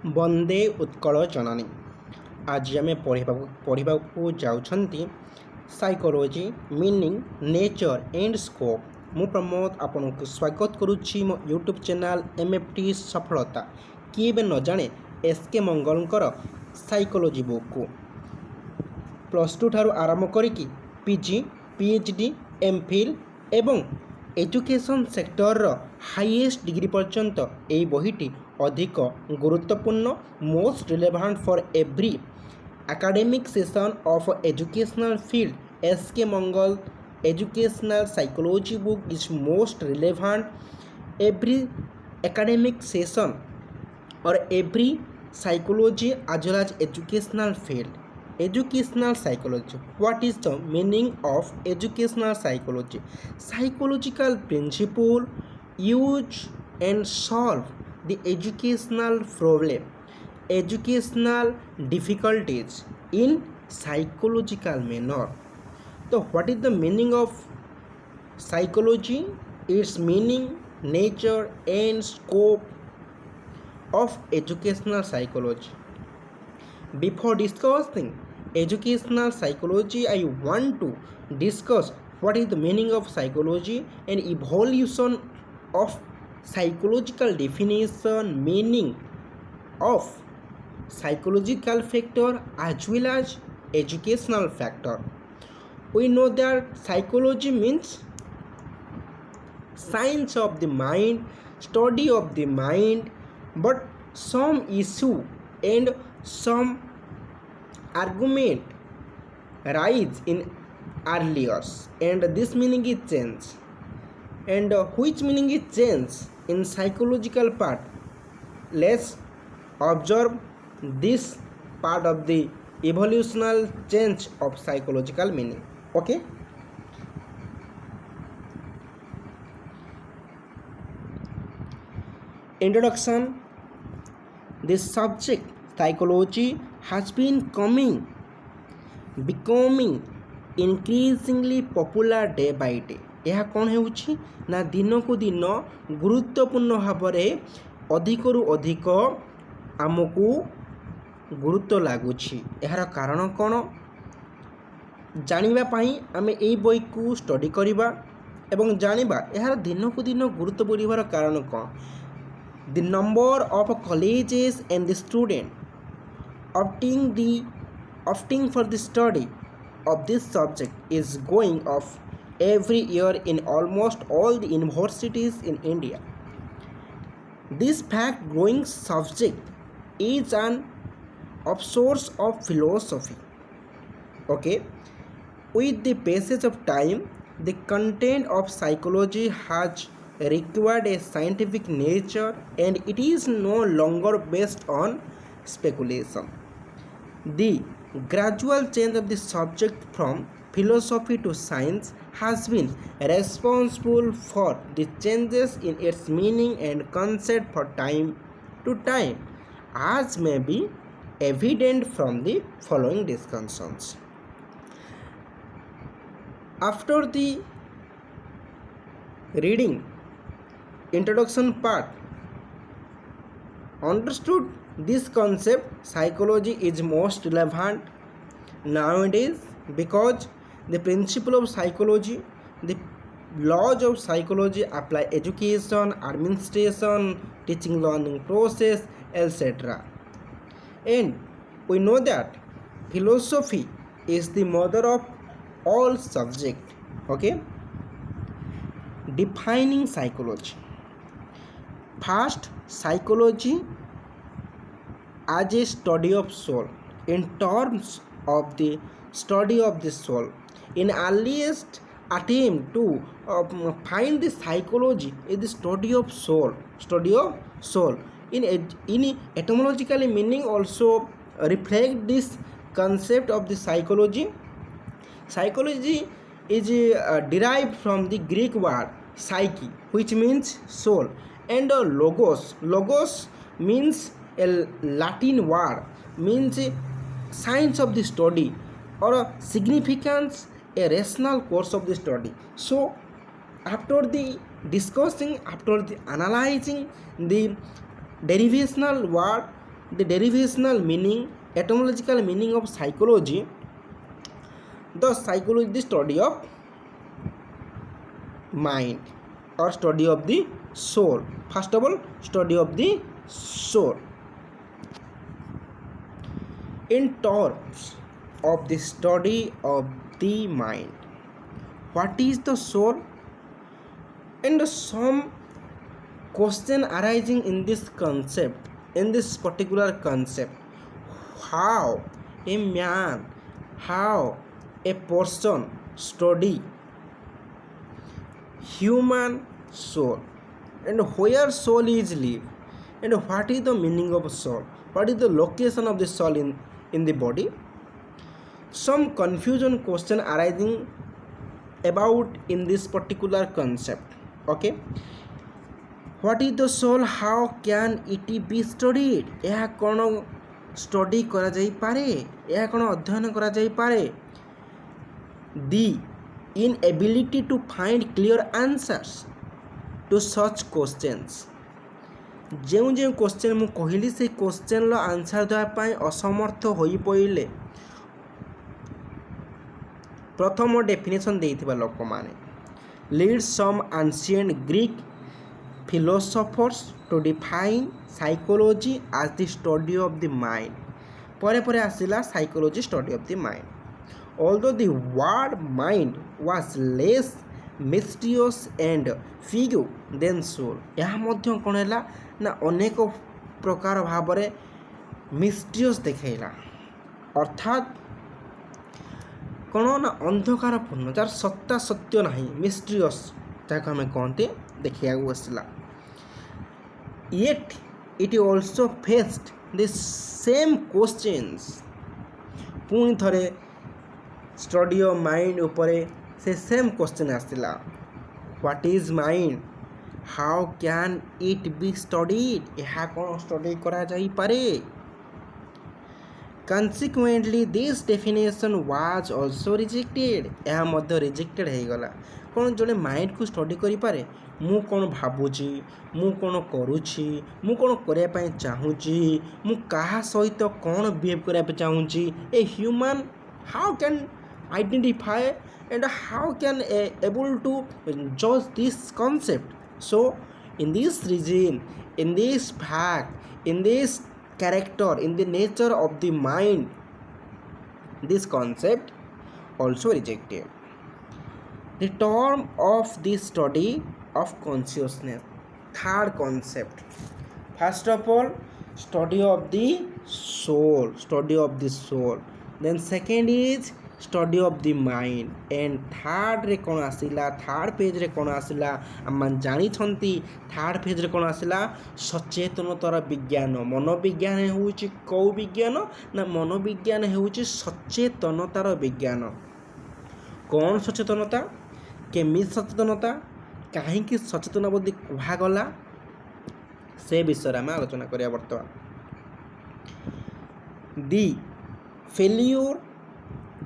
ବନ୍ଦେ ଉତ୍କଳ ଜନନୀ। ଆଜି ଆମେ ପଢ଼ିବାକୁ ଯାଉଛନ୍ତି psychology meaning nature and scope. ମୁଁ ପ୍ରମୋଦ ଆପଣଙ୍କୁ ସ୍ୱାଗତ କରୁଛି ମୋ ୟୁଟ୍ୟୁବ୍ ଚ୍ୟାନେଲ୍ MFT ସଫଳତା। କିଏ ବି ନ ଜାଣେ SK ମଙ୍ଗଲଙ୍କର ସାଇକୋଲୋଜି ବୁକ୍କୁ। +2 ଠାରୁ ଆରମ୍ଭ କରିକି PG, PhD, MPhil ଏବଂ ଏଜୁକେସନ୍ ସେକ୍ଟରର ହାଇଏଷ୍ଟ ଡିଗ୍ରୀ ପର୍ଯ୍ୟନ୍ତ ଏହି ବହିଟି ଅଧିକ ଗୁରୁତ୍ୱପୂର୍ଣ୍ଣ, most relevant for every academic session of educational field. SK Mangal educational psychology book is most relevant every academic session or every psychology as well as educational field. Educational psychology. What is the meaning of educational psychology? Psychological principle use and solve the educational problem, educational difficulties in psychological manner. So what is the meaning of psychology? Its meaning, nature and scope of educational psychology. Before discussing educational psychology, I want to discuss what is the meaning of psychology and evolution of psychological definition, meaning of psychological factor as well as educational factor. We know that psychology means science of the mind, study of the mind, but some issue and some argument rise in early years and this meaning is changed. And which meaning is changed in psychological part? Let's observe this part of the evolutional change of psychological meaning. Okay, introduction. This subject psychology has been becoming increasingly popular day by day. ଏହା କ'ଣ ହେଉଛି ନା ଦିନକୁ ଦିନ ଗୁରୁତ୍ୱପୂର୍ଣ୍ଣ ଭାବରେ ଅଧିକରୁ ଅଧିକ ଆମକୁ ଗୁରୁତ୍ୱ ଲାଗୁଛି। ଏହାର କାରଣ କ'ଣ ଜାଣିବା ପାଇଁ ଆମେ ଏହି ବହିକୁ ଷ୍ଟଡି କରିବା ଏବଂ ଜାଣିବା ଏହାର ଦିନକୁ ଦିନ ଗୁରୁତ୍ୱ ବଢ଼ିବାର କାରଣ କ'ଣ। The number of colleges and the student opting for the study of this subject is going up every year in almost all the universities in India. This fact growing subject is an source of philosophy. Okay, with the passage of time, the content of psychology has required a scientific nature and it is no longer based on speculation. The gradual change of the subject from philosophy to science has been responsible for the changes in its meaning and concept for time to time, as may be evident from the following discussions. After the reading introduction part, understood this concept, psychology is most relevant nowadays because the principle of psychology, the laws of psychology apply education, administration, teaching learning process, etc. And we know that philosophy is the mother of all subject. Okay, defining psychology. First, psychology as a study of soul. In terms of the study of the soul, in earliest attempt to find the psychology is the study of soul. In etymological meaning also reflect this concept of the psychology. Psychology is derived from the Greek word psyche, which means soul, and logos means a Latin word, means science of the study or significance, a rational course of the study. So after the discussing, after the analyzing the derivational word The derivational meaning, etymological meaning of psychology. The psychology, the study of mind or study of the soul. First of all, study of the soul. In terms of the study of the mind, what is the soul? And some question arising in this concept, in this particular concept, how a man, how a person study human soul, and where soul is live, and what is the meaning of soul, what is the location of the soul in the body. Some confusion question arising about in this particular concept. Okay, what is the soul, how can it be studied, ଏହା କ'ଣ study କରାଯାଇପାରେ, ଏହା କ'ଣ ଅଧ୍ୟୟନ କରାଯାଇପାରେ. The inability to find clear answers to such questions. ଯେଉଁ ଯେଉଁ question ମୁଁ କହିଲି ସେଇ କ୍ୱେଶ୍ଚନ୍ର ଆନ୍ସର୍ ଦେବା ପାଇଁ ଅସମର୍ଥ ହୋଇପଡ଼ିଲେ ପ୍ରଥମ ଡେଫିନେସନ୍ ଦେଇଥିବା ଲୋକମାନେ lead some ancient Greek philosophers to define psychology as the study of the mind. ପରେ ପରେ ଆସିଲା psychology study of the mind. Although the word mind was less mysterious and vague than soul, ଏହା ମଧ୍ୟ କ'ଣ ହେଲା ନା ଅନେକ ପ୍ରକାର ଭାବରେ ମିଷ୍ଟ୍ରିୟସ୍ ଦେଖାଇଲା, ଅର୍ଥାତ୍ କ'ଣ ନା ଅନ୍ଧକାରପୂର୍ଣ୍ଣ, ଯାହାର ସତ୍ତା ସତ୍ୟ ନାହିଁ, ମିଷ୍ଟ୍ରିୟସ୍ ଯାହାକୁ ଆମେ କହନ୍ତି ଦେଖିବାକୁ ଆସିଲା. Yet it also faced the same questions. ପୁଣି ଥରେ ଷ୍ଟଡି ଅଫ୍ ମାଇଣ୍ଡ ଉପରେ ସେ ସେମ୍ କ୍ୱେଶ୍ଚନ୍ ଆସିଥିଲା. What is mind, how can it be studied, ଏହା କ'ଣ ଷ୍ଟଡି କରାଯାଇପାରେ. Consequently, this definition was also rejected. ଏହା ମଧ୍ୟ ରିଜେକ୍ଟେଡ୍ ହେଇଗଲା. କ'ଣ ଜଣେ ମାଇଣ୍ଡକୁ ଷ୍ଟଡି କରିପାରେ? ମୁଁ କ'ଣ ଭାବୁଛି, ମୁଁ କ'ଣ କରୁଛି, ମୁଁ କ'ଣ କରିବା ପାଇଁ ଚାହୁଁଛି, ମୁଁ କାହା ସହିତ କ'ଣ ବିହେଭ୍ କରିବା ପାଇଁ ଚାହୁଁଛି, a human how can identify and how can able to judge this concept. So in this region, in this fact, in this character, in the nature of the mind, this concept also rejected. The term of this study of consciousness, third concept. First of all, study of the soul, study of the soul. Then second is study of the mind, and third रे कौन आसिला, third page रे कौन आसिला आम जानी छंती. Third page रे कौन आसिला सचेतनतार विज्ञान. मनोविज्ञान होउची कौ विज्ञान ना मनोविज्ञान होउची सचेतनतार विज्ञान. कौन सचेतनता, केमी सचेतनता, काहींकि सचेतन बोली कुहागला, से विषय आम आलोचना करिया. बर्तमान दी failure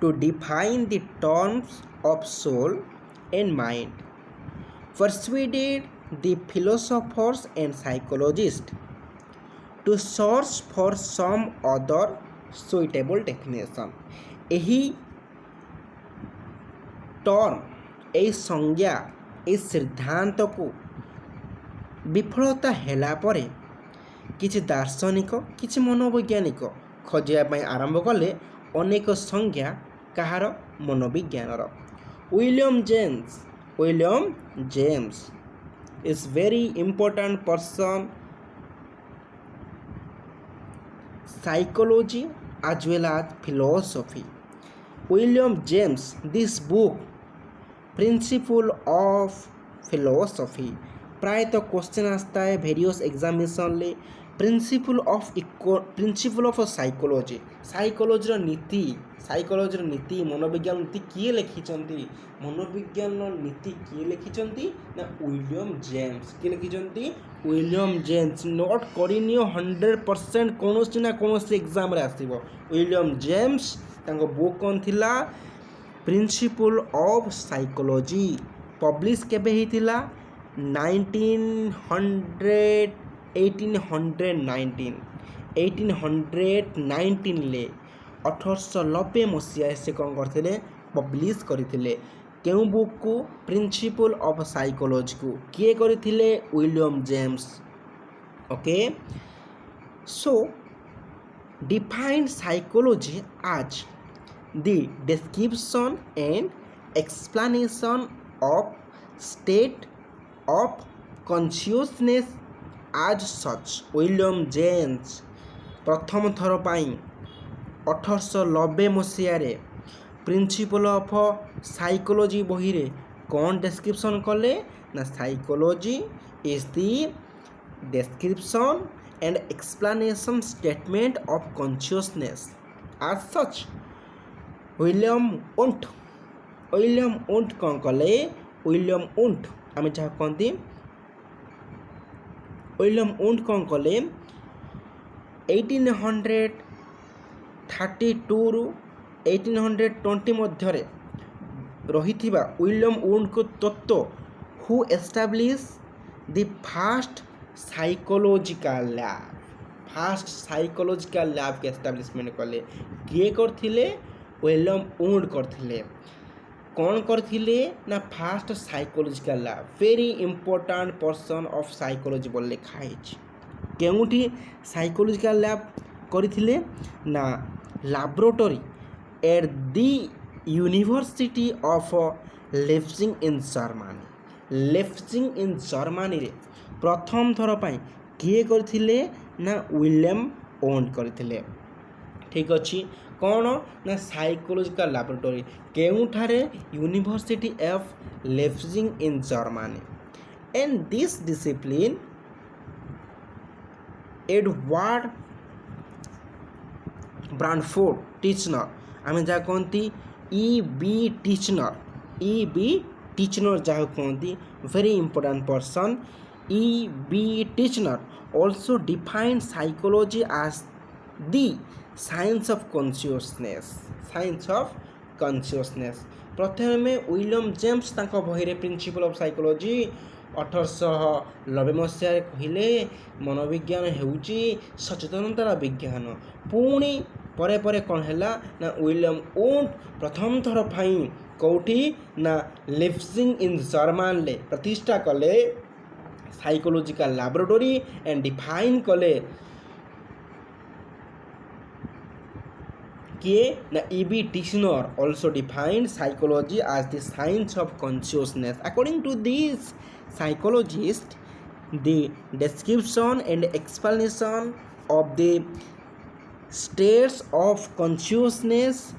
to define the terms of soul and mind persuaded the philosophers and psychologists to search for some other suitable definition. एही टर्म, एही संज्ञा, एही सिद्धांत को विफलता हेला परे किछि दार्शनिक, किछि मनोवैज्ञानिक खोजिया आरंभ कले अनेक संज्ञा कहार मनोविज्ञानर. William James is very important person, psychology as well as philosophy. William James, this book principle of philosophy, प्रायतः क्वेश्चन आता है वेरियस एग्जामिनेशन ले. प्रिंसिपल ऑफ साइकोलॉजी, साइकोलॉजी नीति, साइकोलॉजी नीति, मनोविज्ञान नीति किए लिखिंट, मनोविज्ञान नीति किए लिखिंट ना विलियम जेम्स. किए लिखिंट विलियम जेम्स. नोट करनियो 100% कौन ना कौन एग्जाम रे आसीबो. विलियम जेम्स तांको बुक कौन थिला, प्रिंसिपल ऑफ साइकोलॉजी. पब्लिश केबे हिथिला 1819. 1819 1890 ମସିହାରେ ସେ କ'ଣ କରିଥିଲେ ପବ୍ଲିଶ କରିଥିଲେ କେଉଁ ବୁକ୍କୁ ପ୍ରିନ୍ସିପଲ୍ ଅଫ୍ ସାଇକୋଲୋଜିକୁ କିଏ କରିଥିଲେ William James okay so defined psychology as the description and explanation of state of consciousness as such William James ପ୍ରଥମ ଥର ପାଇଁ 1890 ମସିହାରେ ପ୍ରିନ୍ସିପଲ୍ ଅଫ୍ ସାଇକୋଲୋଜି ବହିରେ କ'ଣ ଡେସ୍କ୍ରିପସନ୍ କଲେ ନା psychology is the description and explanation statement of consciousness as such William Wundt କ'ଣ କଲେ ୱିଲିୟମ୍ ଉଣ୍ଟ ଆମେ ଯାହା କହନ୍ତି ୱିଲିୟମ୍ ଉଣ୍ଟ କ'ଣ କଲେ 1832ରୁ 1820 ମଧ୍ୟରେ ରହିଥିବା ୱିଲିୟମ୍ ଉଣ୍ଟଙ୍କ ତତ୍ତ୍ୱ who establish the first psychological ଲ୍ୟାବ୍କୁ ଏଷ୍ଟାବ୍ଲିଶମେଣ୍ଟ କଲେ କିଏ କରିଥିଲେ ୱିଲିୟମ୍ ଉଣ୍ଟ କରିଥିଲେ କ'ଣ କରିଥିଲେ ନା first psychological lab very important person of psychology ବୋଲି ଲେଖା ହେଇଛି କେଉଁଠି ସାଇକୋଲୋଜିକାଲ ଲ୍ୟାବ୍ କରିଥିଲେ ନା laboratory at the university of Leipzig in ଜର୍ମାନୀରେ ପ୍ରଥମ ଥର ପାଇଁ କିଏ କରିଥିଲେ ନା ୱିଲିୟମ୍ ଉଣ୍ଟ କରିଥିଲେ ଠିକ୍ ଅଛି କ'ଣ ନା ସାଇକୋଲୋଜିକାଲ ଲାବ୍ରୋଟୋରୀ କେଉଁଠାରେ university of Leipzig in Germany and this discipline Edward Bradford Titchener ଆମେ ଯାହା କହନ୍ତି E.B. ଟିଚନର ଯାହାକୁ କହନ୍ତି very important person E.B. Titchener also defined psychology as the science of consciousness ପ୍ରଥମେ ୱିଲିୟମ୍ ଜେମ୍ସ ତାଙ୍କ ବହିରେ ପ୍ରିନ୍ସିପଲ୍ ଅଫ୍ ସାଇକୋଲୋଜି 1890 ମସିହାରେ କହିଲେ ମନୋବିଜ୍ଞାନ ହେଉଛି ସଚେତନତାର ବିଜ୍ଞାନ ପୁଣି ପରେ ପରେ କ'ଣ ହେଲା ନା ୱିଲିୟମ୍ ଉଣ୍ଟ ପ୍ରଥମ ଥର ପାଇଁ କେଉଁଠି ନା ଲେଫ୍ଜିଂ ଇନ୍ ଜର୍ମାନୀରେ ପ୍ରତିଷ୍ଠା କଲେ ସାଇକୋଲୋଜିକାଲ ଲାବ୍ରୋଟୋରୀ ଏଣ୍ଡ ଡିଫାଇନ୍ କଲେ କିଏ ନା E.B. Titchener also defined psychology as the science of consciousness according to this psychologist the description and explanation of the states of consciousness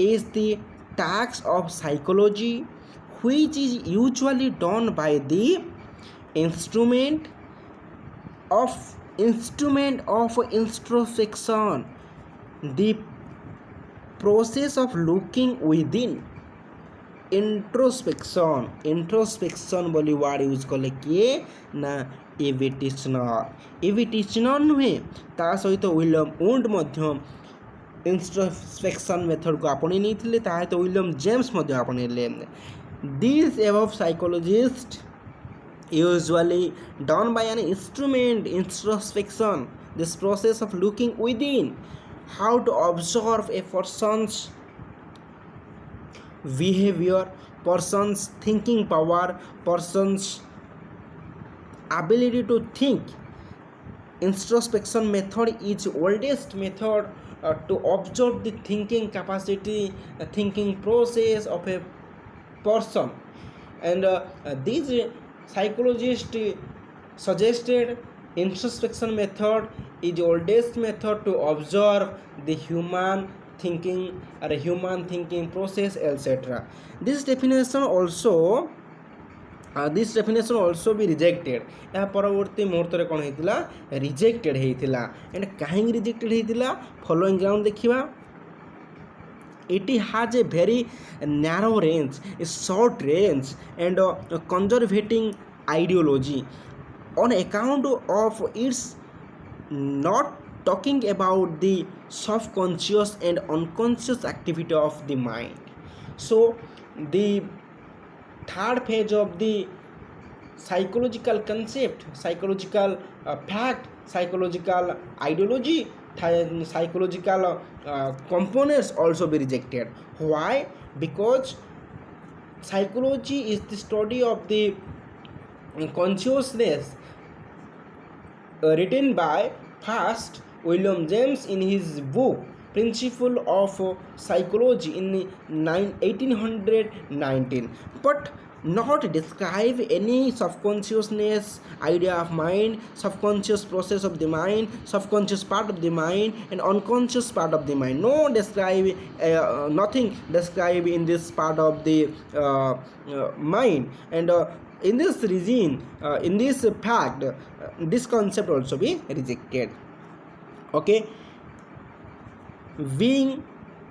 is the task of psychology which is usually done by the instrument of introspection the process of looking within introspection ବୋଲି ward use କଲେ କିଏ ନା E.B. ଟିଚନର ନୁହେଁ ତା ସହିତ William ଉଣ୍ଟ ମଧ୍ୟ introspection ମେଥଡ଼କୁ ଆପଣେଇ ନେଇଥିଲେ ତା ସହିତ ୱିଲିୟମ୍ ଜେମ୍ସ ମଧ୍ୟ ଆପଣେଇଲେ these above psychologists usually done by an instrument introspection this process of looking within how to observe a person's behavior person's thinking power person's ability to think introspection method is oldest method to observe the thinking capacity thinking process of a person and these psychologists suggested introspection method is the oldest method to observe the human thinking or human thinking process etc this definition also be rejected ଏହା ପରବର୍ତ୍ତୀ ମୁହୂର୍ତ୍ତରେ କ'ଣ ହେଇଥିଲା rejected ହେଇଥିଲା and କାହିଁକି rejected ହେଇଥିଲା following ground ଦେଖିବା it has a very narrow range a short range and conservative ideology on account of its not talking about the subconscious and unconscious activity of the mind so the third phase of the psychological concept psychological fact psychological ideology, psychological components also be rejected. Why? Because psychology is the study of the consciousness, written by first William James in his book Principle of Psychology in 1819, but not describe any subconsciousness idea of mind, subconscious process of the mind, subconscious part of the mind, and unconscious part of the mind. No describe, nothing describe in this part of the mind. And in this reason, in this fact, this concept also be rejected. Okay, being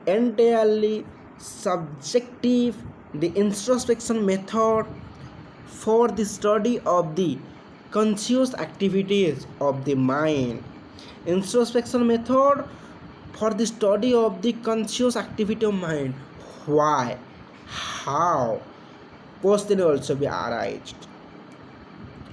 entirely subjective, the introspection method for the study of the conscious activities of the mind. Introspection method for the study of the conscious activity of mind. Why? How? Question also be arised.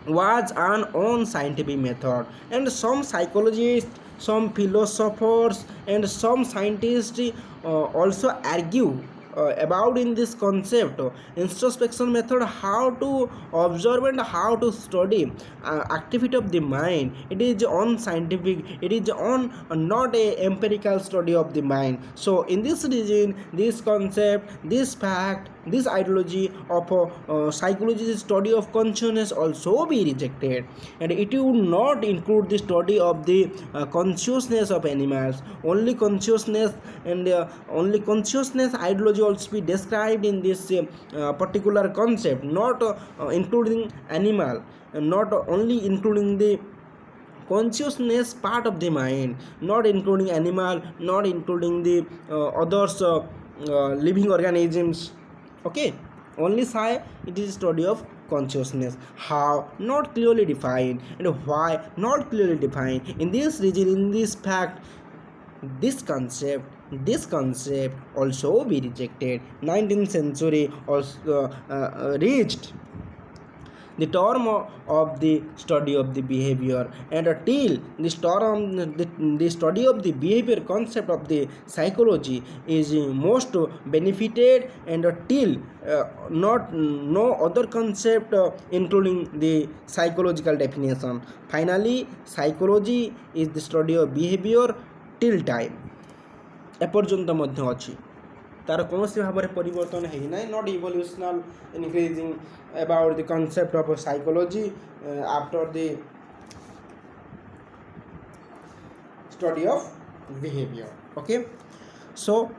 Was an own scientific method, and some psychologists, some philosophers, and some scientists also argue about in this concept introspection method, how to observe and how to study activity of the mind. It is on scientific, it is on not a empirical study of the mind. So in this reason, this concept, this fact, this ideology of psychology, the study of consciousness also be rejected, and it would not include the study of the consciousness of animals. Only consciousness, and only consciousness ideology also be described in this particular concept, not including animal, not only including the consciousness part of the mind, not including animal, not including the others living organisms. Okay, only psi, it is study of consciousness. How? Not clearly defined. And why? Not clearly defined. In this region, in this fact, this concept also be rejected. 19th century also reached the term of the study of the behavior, and till this term, the study of the behavior concept of the psychology is most benefited, and till not no other concept including the psychological definition. Finally, psychology is the study of behavior till time এপର୍ଯ୍যন্ত ମଧ୍ୟ ଅଛି, ତାର କୌଣସି ଭାବରେ ପରିବର୍ତ୍ତନ ହେଇନାହିଁ. Not evolutional increasing about the concept of psychology after the study of behavior. Okay, so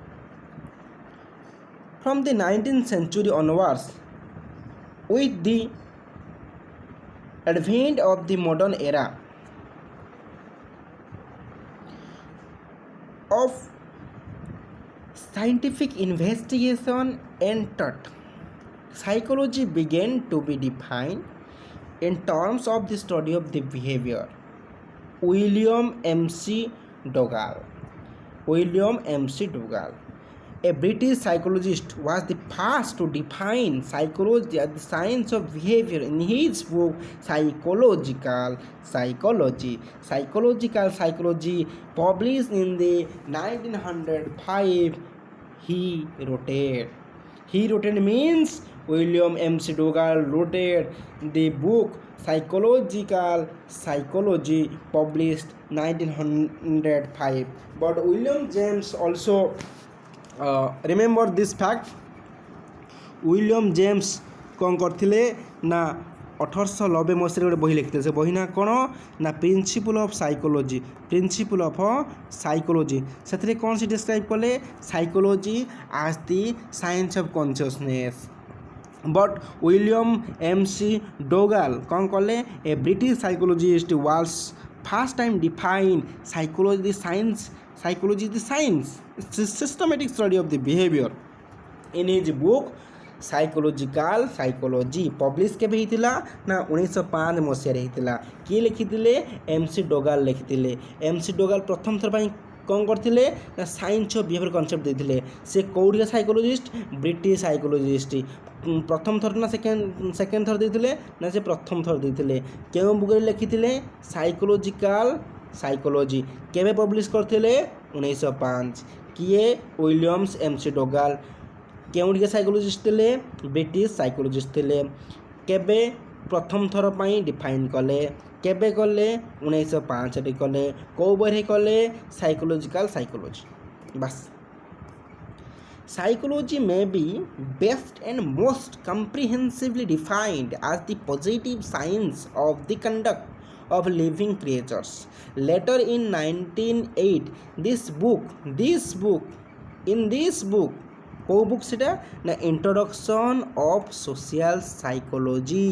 from the 19th century onwards, with the advent of the modern era of scientific investigation and thought, psychology began to be defined in terms of the study of the behavior. William M.C. Dougal, a British psychologist, was the first to define psychology as the science of behavior in his book Psychological Psychology, published in the 1905. He wrote means William M.C. Dougal wrote the book Psychological Psychology, published 1905. But William James also remember this fact. William James କ'ଣ କରିଥିଲେ ନା 1890 ମସିହାରେ ଗୋଟେ ବହି ଲେଖିଥିଲେ. ସେ ବହି ନା କ'ଣ ନା ପ୍ରିନ୍ସିପଲ୍ ଅଫ୍ ସାଇକୋଲୋଜି. ସେଥିରେ କ'ଣ ସେ ଡିସ୍କ୍ରାଇବ୍ କଲେ? Psychology as the science of consciousness. But William M.C. Dougal କ'ଣ କଲେ? A British psychologist was first time defined psychology is the science, it's a systematic study of the behavior, in his book Psychological Psychology, publish କେବେ ହେଇଥିଲା ନା 1905 ମସିହାରେ ହେଇଥିଲା. କିଏ ଲେଖିଥିଲେ? MC Dougal ଲେଖିଥିଲେ. MC Dougal ପ୍ରଥମ ଥର ପାଇଁ କ'ଣ କରିଥିଲେ ନା ସାଇନ୍ସ ଅଫ୍ ବିହେଭିୟର କନସେପ୍ଟ ଦେଇଥିଲେ। ସେ କେଉଁଠିକା ସାଇକୋଲୋଜିଷ୍ଟ? British psychologist. ପ୍ରଥମ ଥର ନା ସେକେଣ୍ଡ ଥର ଦେଇଥିଲେ ନା ସେ ପ୍ରଥମ ଥର ଦେଇଥିଲେ। କେଉଁ ବୁକରେ ଲେଖିଥିଲେ? Psychological psychology. କେବେ ପବ୍ଲିଶ କରିଥିଲେ? 1905। କିଏ? ୱିଲିୟମ୍ସ ଏମ୍.ସି. ଡୋଗାଲ। କେଉଁଠିକା ସାଇକୋଲୋଜିଷ୍ଟ ଥିଲେ? ବ୍ରିଟିଶ ସାଇକୋଲୋଜିଷ୍ଟ ଥିଲେ। କେବେ ପ୍ରଥମ ଥର ପାଇଁ ଡିଫାଇନ୍ କଲେ? କେବେ କଲେ? 1905ରେ କଲେ। କେଉଁ ବହିରେ କଲେ? Psychological psychology. ବାସ୍। Psychology may be best and most comprehensively defined as the positive science of the conduct of living creatures. Later in 1908, in this book, କେଉଁ ବୁକ୍ ସେଟା? ନା introduction of social psychology,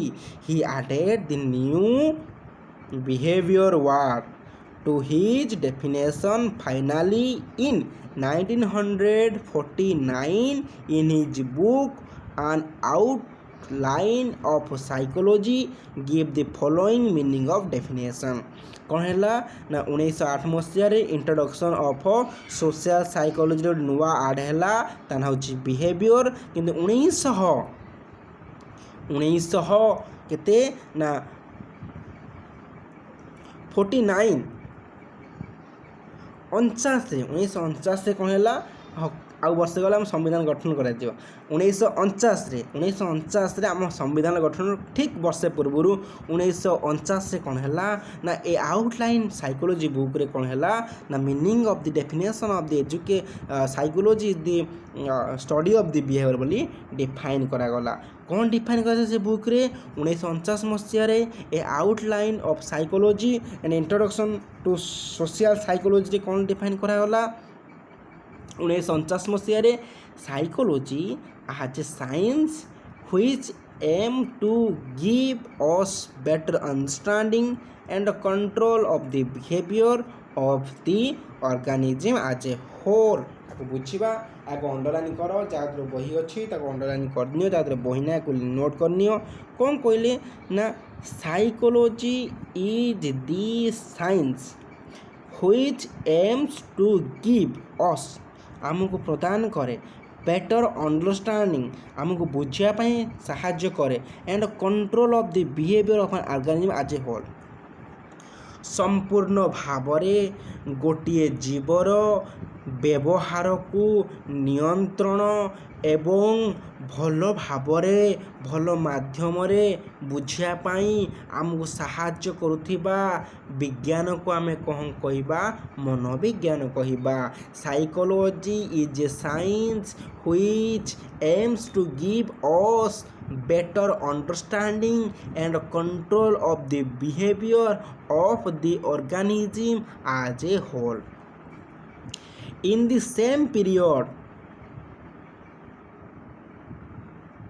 he added the new behavior word to his definition. Finally, in 1949, in his book An Outline of Psychology, give the following meaning of definition. କ'ଣ ହେଲା ନା 1908 ମସିହାରେ introduction of social ସାଇକୋଲୋଜିର ନୂଆ ଆଡ଼ ହେଲା, ତା ନାଁ ହେଉଛି behaviour. କିନ୍ତୁ 1900 କେତେ ନା 1949ରେ କ'ଣ ହେଲା? ଆଉ ବର୍ଷେ ଗଲେ ଆମ ସମ୍ବିଧାନ ଗଠନ କରାଯିବ। 1949ରେ ଆମ ସମ୍ବିଧାନ ଗଠନ ଠିକ୍ ବର୍ଷେ ପୂର୍ବରୁ 1949ରେ କ'ଣ ହେଲା ନା ଏ ଆଉଟଲାଇନ୍ ସାଇକୋଲୋଜି ବୁକ୍ରେ କ'ଣ ହେଲା ନା meaning of the definition of the psychology is the study of the behaviour ବୋଲି ଡିଫାଇନ୍ କରାଗଲା। କ'ଣ ଡିଫାଇନ୍ କରାଯାଏ ସେ ବୁକ୍ରେ? 1949 ମସିହାରେ a outline of psychology and introduction to social ସାଇକୋଲୋଜିରେ କ'ଣ ଡିଫାଇନ୍ କରାଗଲା? 1949 ମସିହାରେ psychology as a science which aim to give us better understanding and control of the behavior of the organism as a whole। ତାକୁ ବୁଝିବା, ଆଗ underline କର, ଯାହା ଦେହରେ ବହି ଅଛି ତାକୁ ଅଣ୍ଡରଲାଇନ୍ କରିନିଅ, ଯାହା ଦେହରେ ବହି ନାହିଁ ନୋଟ୍ କରିନିଅ। କ'ଣ କହିଲେ ନା psychology is the science which aims to give us, ଆମକୁ ପ୍ରଦାନ କରେ, ବେଟର୍ ଅଣ୍ଡରଷ୍ଟାଣ୍ଡିଂ, ଆମକୁ ବୁଝିବା ପାଇଁ ସାହାଯ୍ୟ କରେ, and control of the behaviour of an organism as a whole, ସମ୍ପୂର୍ଣ୍ଣ ଭାବରେ ଗୋଟିଏ ଜୀବର ବ୍ୟବହାରକୁ ନିୟନ୍ତ୍ରଣ ଏବଂ ଭଲ ଭାବରେ ଭଲ ମାଧ୍ୟମରେ ବୁଝିବା ପାଇଁ ଆମକୁ ସାହାଯ୍ୟ କରୁଥିବା ବିଜ୍ଞାନକୁ ଆମେ କ'ଣ କହିବା? ମନୋବିଜ୍ଞାନ କହିବା। Psychology is a science which aims to give us better understanding and control of the behavior of the organism as a whole. In the same period,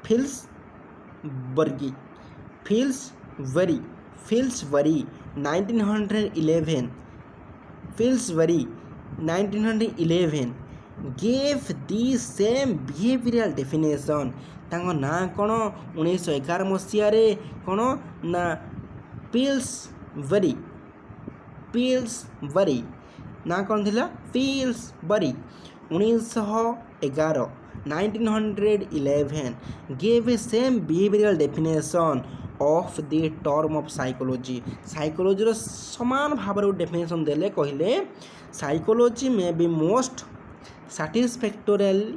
Pillsbury 1911 gave the same behavioral definition। ତାଙ୍କ ନାଁ କ'ଣ? 1911 ମସିହାରେ କ'ଣ ନା ପିଲ୍ସବରି ନାଁ କ'ଣ ଥିଲା? ପିଲ୍ସବରି। 1911 gave a same behavioral definition of the term of psychology। ସାଇକୋଲୋଜିର ସମାନ ଭାବରେ ଗୋଟେ ଡେଫିନେସନ୍ ଦେଲେ, କହିଲେ psychology may be most satisfactorily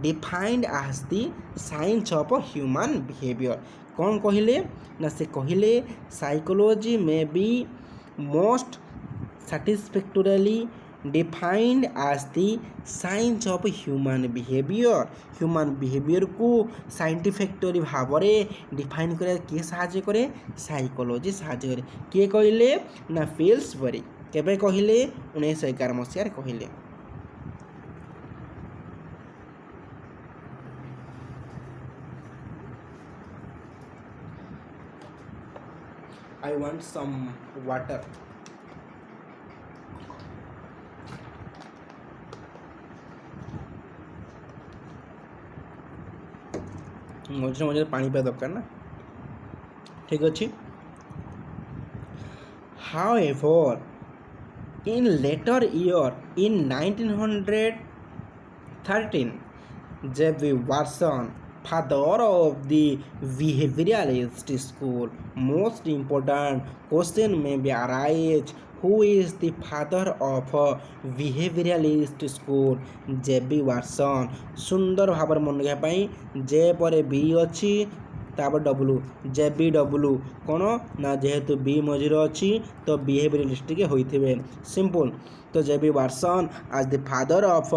defined as the science of human behavior। କ'ଣ କହିଲେ ନା ସେ କହିଲେ psychology may be most satisfactorily defined as the science of human behavior। Human ବିହେଭିଅରକୁ ସାଇଣ୍ଟିଫିକାଲି ଭାବରେ ଡିଫାଇନ୍ କରିବା କିଏ ସାହାଯ୍ୟ କରେ? ସାଇକୋଲୋଜି ସାହାଯ୍ୟ କରେ। କିଏ କହିଲେ ନା ପିଲ୍ସବରି। କେବେ କହିଲେ? 1911 ମସିହାରେ କହିଲେ। I want some water। ମଝିରେ ମଝିରେ ପାଣି ପିଇବା ଦରକାର ନା, ଠିକ୍ ଅଛି। However, In later year, in 1913, J.B. Watson, father of the behavioralist school. Most important question may be arise: who is the father of behavioralist school? J.B. Watson. ସୁନ୍ଦର ଭାବରେ ମନେ ରଖିବା ପାଇଁ ଯେ ପରେ ବି ଅଛି ତାପରେ ଡବ୍ଲୁ ଜେ.ବି. ଡବ୍ଲୁ କ'ଣ ନା ଯେହେତୁ ବି ମଝିରେ ଅଛି ତ ବିହେଭିୟରାଲିଷ୍ଟ ଟିକେ ହୋଇଥିବେ ସିମ୍ପଲ୍ ତ J.B. Watson as the father of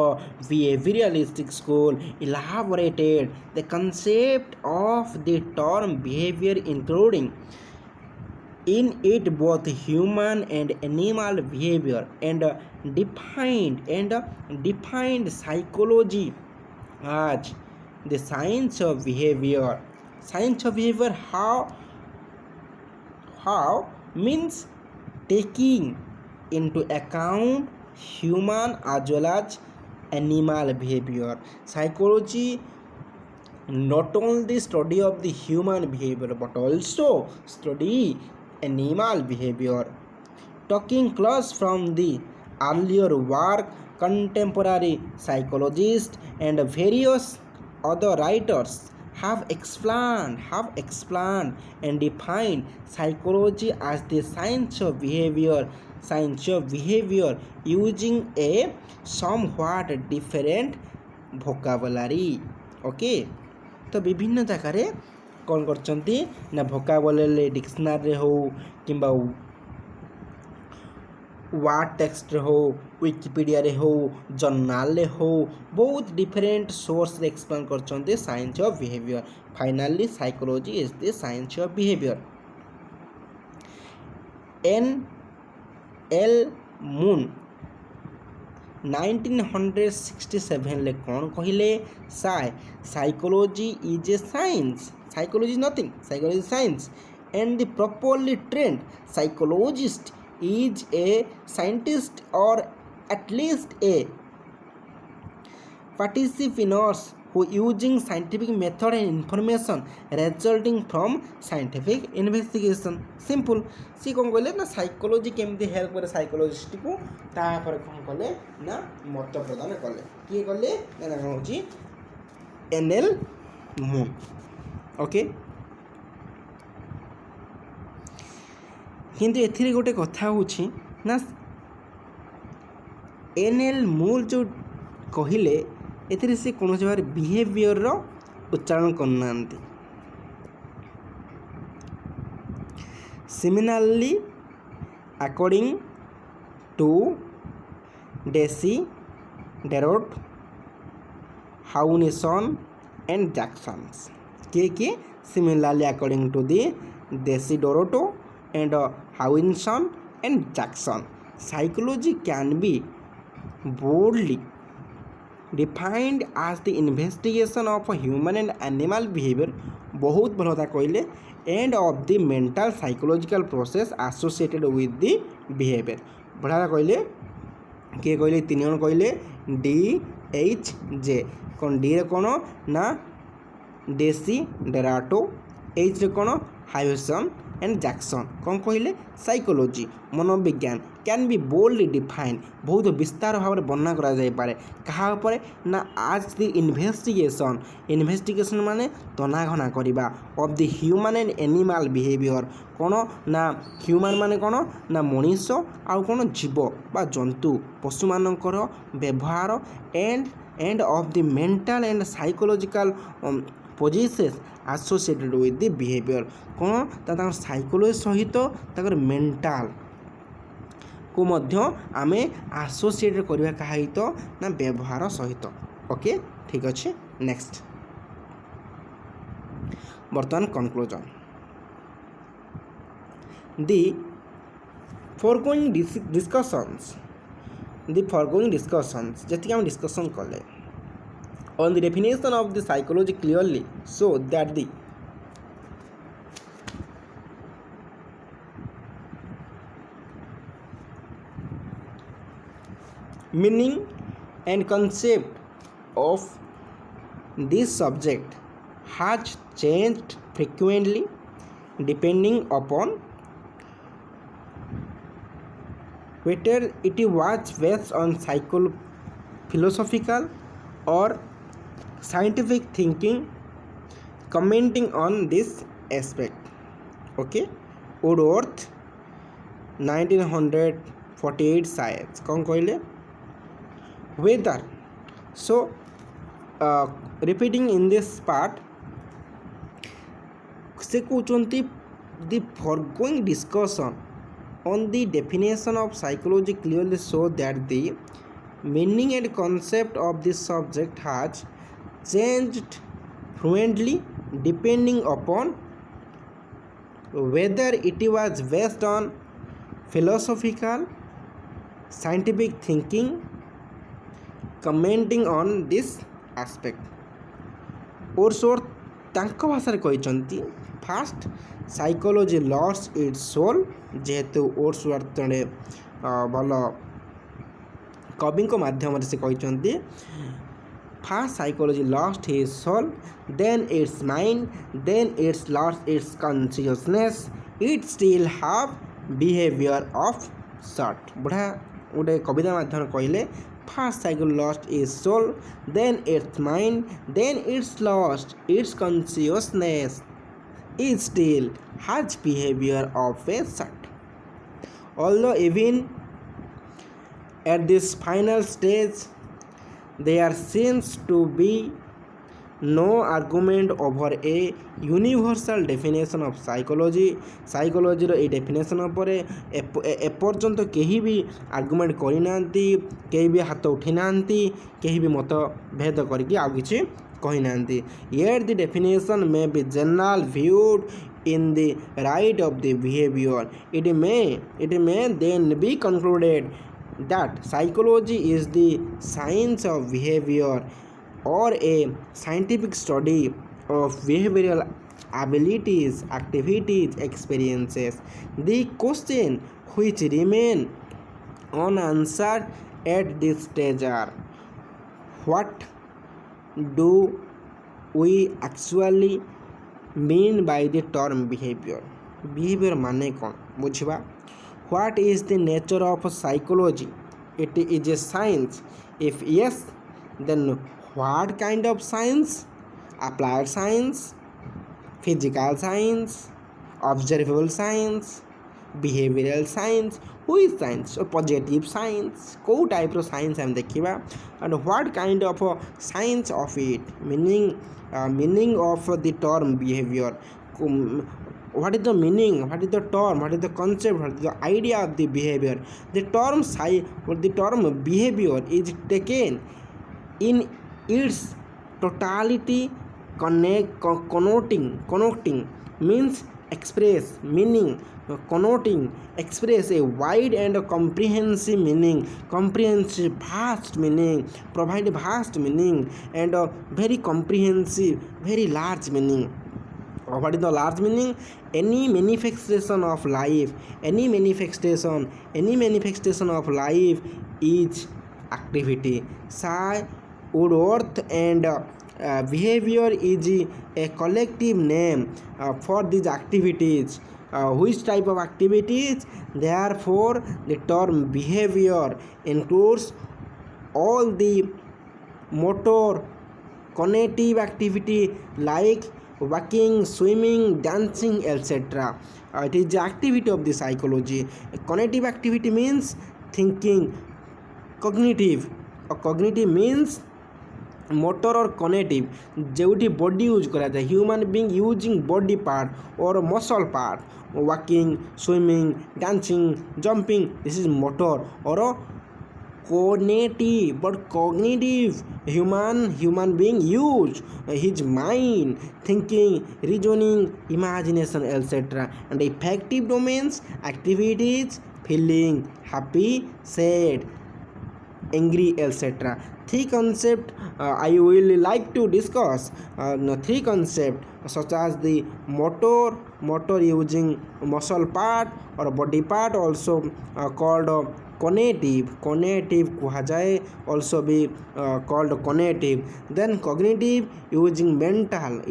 behavioralistic school elaborated the concept of the term behavior, including in it both human and animal behavior, and defined psychology as the science of behavior. Science of behavior, how means taking into account human as well as animal behavior. Psychology not only the study of the human behavior but also study animal behavior. Taking class from the earlier work, contemporary psychologists and various other writers have explained and defined psychology as the science of behavior using a somewhat different vocabulary. Okay, तो विभिन्न जगह कौन करछंती ना vocabulary dictionary हो किंबा ward text हो Wikipedia रे हो जर्नल रे हो बहुत डिफरेंट सोर्स रे एक्सप्लेन करछंती science of behaviour. Finally psychology is the science of behaviour. N.L. Moon 1967 ले कौन कहले psychology is a science. Psychology is nothing, psychology is science and the properly trained psychologist is a scientist or at least a participant who using scientific method and information resulting from scientific investigation. Simple. सी कौन कहले ना psychology केमती help करे psychologist को तापर कौन कहले ना मत प्रदान कले किए कहले ना होची N.L. Moon. ओके, किंतु एथिरे गोटे कथा होछि ना N.L. Moon जो कहिले एथिरे से कौन से बारे बिहेवियर रो उच्चारण करनांती. Similarly, according to Deci, Derot, Houneson and Jacksons. के similarly according to the Deci, Doroto and Houneson and Jackson, psychology can be broadly defined as the investigation of human and animal behavior. बहुत भलता कहले and of the mental psychological process associated with the behavior. बढ़ा कहले किए कहले तीन जन कहले D.H.J. कौन डी रे कौन ना डेसी डेराटो, एच रे कौन हाइसन एंड जैक्सन. कौन कहले साइकोलॉजी मनोविज्ञान कैन बी बोल्डली डिफाइन बहुत विस्तार भाव में वर्णना करा जाय पारे कहा उपरे ना आज द इन्वेस्टिगेशन माने तनाघना करवा of the human and animal behaviour. कौन ना ह्यूमन माने कौन ना मनीष आउ कौन जीव बा जंतु पशु मानकर व्यवहार end of the mental and psychological positions associated with the behavior. कौन तार साइकोलॉजी सहित तार मेंटाल को मध्य आमे एसोसिएट करवा कहा ना व्यवहार सहित. ओके, ठीक अच्छे. नेक्स्ट बर्तमान कंक्लूजन. The foregoing discussions जति हम डिस्कशन कले on the definition of the psychology clearly show that the meaning and concept of this subject has changed frequently depending upon whether it was based on philosophical or scientific thinking. Commenting on this aspect, okay, Woodworth 1948 science कौन कहले weather. So repeating in this part, से कहते the foregoing discussion on the definition of psychology clearly show that the meaning and concept of this subject has changed fluently depending upon whether it was based on philosophical scientific thinking. Commenting on this aspect, Wordsworth ତାଙ୍କ ଭାଷାରେ କହିଛନ୍ତି first psychology lost its soul. ଯେହେତୁ Wordsworth ଜଣେ ଭଲ କବିଙ୍କ ମାଧ୍ୟମରେ ସେ କହିଛନ୍ତି first psychology lost his soul, then its mind, then its lost its consciousness, it still have behaviour of sort. ବଢ଼ିଆ ଗୋଟେ କବିତା ମାଧ୍ୟମରେ କହିଲେ first cycle lost its soul, then its mind, then it's lost its consciousness, it still has behavior of a sort. Although even at this final stage there seems to be no argument over a universal definition of psychology, psychology row A definition ଉପରେ एपर्यंत केही भी argument करि नांती, केही भी हाथ उठी नांती, केही भी मत भेद करके आ किछि कहि नांती। Yet the definition may be general viewed in the right of the behavior. It may then be concluded that psychology is the science of behavior or a scientific study of behavioral abilities, activities, experiences. The question which remain unanswered at this stage are, what do we actually mean by the term behavior? Behavior माने कौन बुझिबा? What is the nature of psychology? It is a science. If yes, then what kind of science? Applied science, physical science, observable science, behavioral science, which science? So positive science, co type of science हम देखिबा, and what kind of science of it, meaning of the term behavior. What is the meaning, what is the term, what is the concept, what is the idea of the behavior? The term behavior is taken in its totality, connoting means express meaning, connoting express a wide and comprehensive meaning, comprehensive vast meaning, provide vast meaning and a very comprehensive, very large meaning. What is the large meaning? Any manifestation of life, any manifestation of life is activity. Woodworth and behavior is a collective name for these activities. Which type of activities? Therefore the term behavior includes all the motor cognitive activity like walking, swimming, dancing, etc. It is the activity of the psychology. Cognitive activity means thinking. Cognitive means motor or cognitive, जोटी body use करा जाए, human being using body part or muscle part, walking, swimming, dancing, jumping, this is motor or cognitive. But cognitive, human being use his mind, thinking, reasoning, imagination, etc. And effective domains, activities, feeling happy, sad, angry, etc. Three concepts I will like to discuss. Three concepts such as the motor using muscle part or body part, also called Conative kuhajaye, also be called conative. Then cognitive, using mental.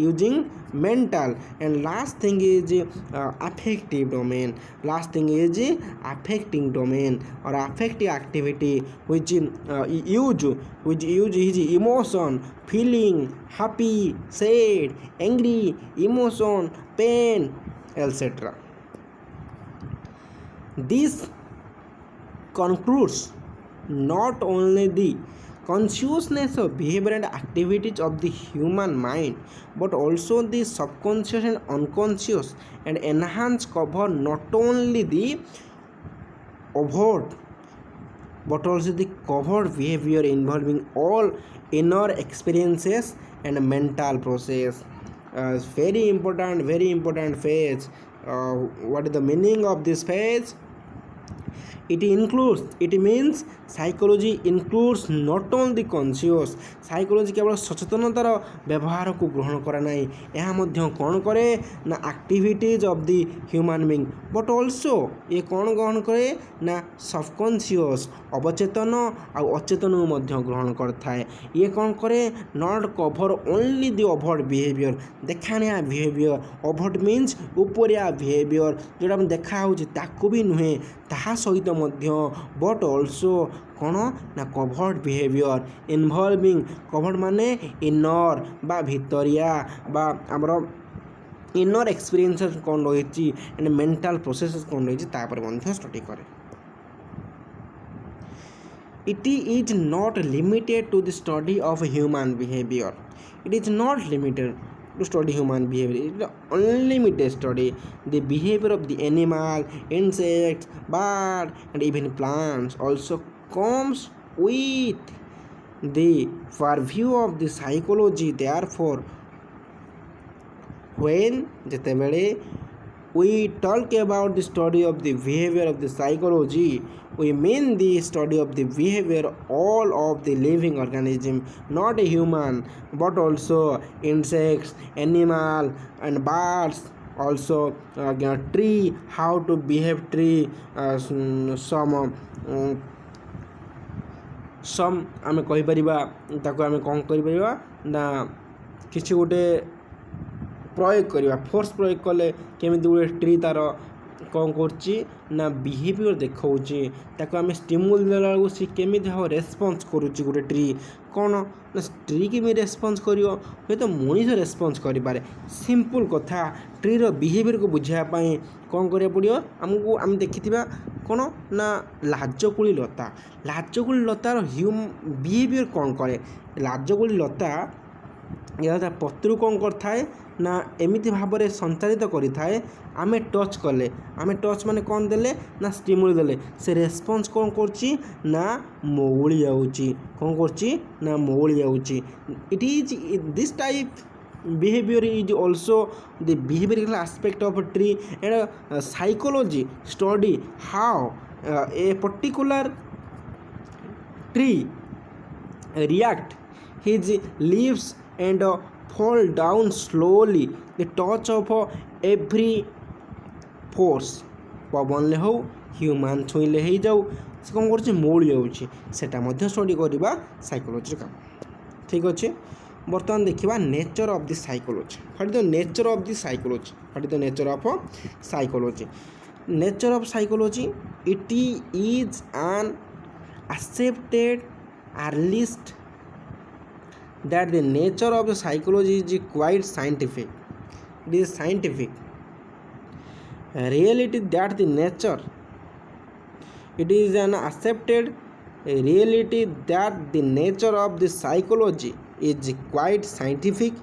And last thing is affective domain. Last thing is affecting domain or affective activity, which use is emotion, feeling, happy, sad, angry, emotion, pain, etc. This concludes not only the consciousness of behavior and activities of the human mind, but also the subconscious and unconscious, and enhance cover not only the overt but also the covert behavior involving all inner experiences and mental process. Very important phase. What is the meaning of this phase? It means psychology includes not only conscious. Psychology केवल सचेतनतार व्यवहार को ग्रहण करे नहीं, यह मध्य कौन करे ना activities of the human being, but also ये कौन ग्रहण करे ना सबकॉन्शियस अवचेतन आ अचेतन मध्य ग्रहण करता है. ये कौन करे not cover only the overt behaviour, देखाणिया बिहेवियर. ओवर्ट मीन्स उपरिया बिहेवियर जोटा देखा होची ताकू भी नुहे, ताहा सहित मध्य बट ऑल्सो कौन ना कवर्ड बिहेवियर इनवॉल्विंग. कवर्ड माने इनर बा भितरिया बा आमर इनर एक्सपीरियंसेस कौन रही एंड मेंटल प्रोसेस कौन रही तापर मध्य स्टडी करे. It is not limited to the study of human behavior. It is not limited to study human behavior. It is unlimited study the behavior of the animal, insects, bird, and even plants. Also comes with the purview of the psychology. Therefore, when जेतेबेले we talk about the study of the behavior of the psychology, we mean the study of the behavior all of the living organism, not a human but also insects, animal, and birds. Also tree, how to behave tree, some आमे कहि परिबा ताको आमे कोन करि परिबा ना किछि गोटे प्रयोग करवा, फोर्स प्रयोग कले केमिति गोटे ट्री तार कौन करछि ना बिहेवियर देखाउछि, ताको आमे स्टिमुल देला बेलू सी केमिति भाव रेस्पॉन्स करूछि गोटे ट्री कौन ना ट्री केमि रेस्पॉन्स करियो हे तो मनीष रेस्पॉन्स करि पारे. सिंपल कथा ट्री रो बिहेवियर को बुझाया पई कौन करिया पड़ियो हमको. आम देखिथिबा कौन ना लाजकुली लतार बिहेवियर कौन करे. लाजकुली लता या पत्र कौन करथाए ना एमिति भाव में संचारित करें. आमे टच कले, आमे टच माने कौन देले ना स्टिमुल देले, से रेस्पॉन्स कौन करछि ना मौली जाउछि, कौन करछि ना मौली जाउछि. It is this type behavior is also the behavioral aspect of a tree, and psychology study how a particular tree react his leaves and fall down slowly the touch of every force. पवन हो human छुईले हो जाऊ से कौन कर मौली जाऊँगी सेटा study करवा psychology काम. ठीक अच्छे. बर्तमान देखा nature of the psychology. What is the nature of the psychology? What is the nature of psychology? Nature of psychology, it is an accepted earliest that the nature of the psychology is quite scientific. It is scientific reality that the nature, it is an accepted reality that the nature of the psychology is quite scientific.